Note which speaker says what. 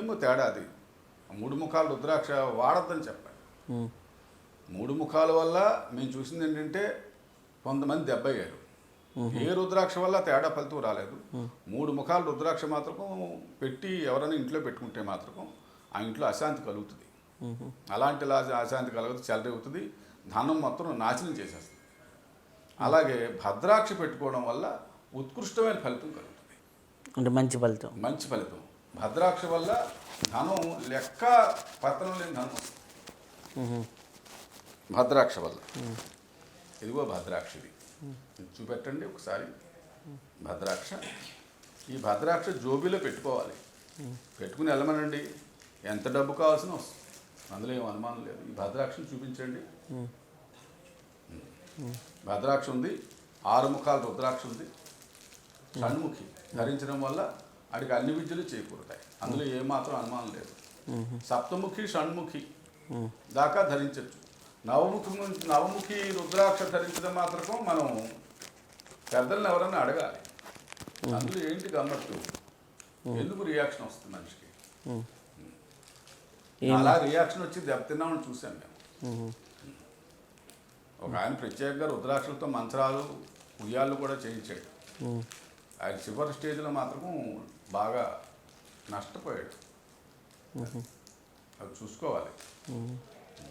Speaker 1: ఏమో తేడా అది. మూడు ముఖాల రుద్రాక్ష వాడద్దని చెప్పాలి. మూడు ముఖాల వల్ల మేము చూసింది ఏంటంటే కొంతమంది దెబ్బయ్యారు. ఏ రుద్రాక్ష వల్ల తేడా ఫలితం రాలేదు. మూడు ముఖాల రుద్రాక్ష మాత్రం పెట్టి ఎవరైనా ఇంట్లో పెట్టుకుంటే మాత్రం ఆ ఇంట్లో అశాంతి కలుగుతుంది. అలాంటి అశాంతి కలుగుతుంది, చెలరేగుతుంది, ధనం మొత్తం నాశనం చేసేస్తుంది. అలాగే భద్రాక్ష పెట్టుకోవడం వల్ల ఉత్కృష్టమైన ఫలితం కలుగుతుంది.
Speaker 2: అంటే మంచి
Speaker 1: ఫలితం భద్రాక్ష వల్ల ధనం లెక్క పత్రం లేని ధనం వస్తుంది భద్రాక్ష వల్ల. ఇదిగో భద్రాక్ష, ఇది చూపెట్టండి ఒకసారి. భద్రాక్ష, ఈ భద్రాక్ష జోబీలో పెట్టుకోవాలి. పెట్టుకుని వెళ్ళమనండి, ఎంత డబ్బు కావాల్సిన వస్తుంది, అందులో ఏం అనుమానం లేదు. ఈ భద్రాక్షను చూపించండి. భద్రాక్ష ఉంది, 6 ముఖాల రుద్రాక్ష ఉంది, షణ్ముఖి ధరించడం వల్ల వాడికి అన్ని విద్యలు చేకూరుతాయి, అందులో ఏమాత్రం అనుమానం లేదు. సప్తముఖి షణ్ముఖి దాకా ధరించవచ్చు. నవముఖి రుద్రాక్ష ధరించడం మాత్రం మనం పెద్దలను ఎవరన్నా అడగాలి, అందులో ఏంటి గమ్మత్తు, ఎందుకు రియాక్షన్ వస్తుంది మనిషికి. అలా రియాక్షన్ వచ్చి దెబ్బతిన్నామని చూసాం మేము. ఒక ఆయన ప్రత్యేకంగా రుద్రాక్షలతో మంత్రాలు ఉయ్యాళ్ళు కూడా చేయించాడు. ఆయన చివరి స్టేజ్లో మాత్రం బాగా నష్టపోయాడు. అది చూసుకోవాలి.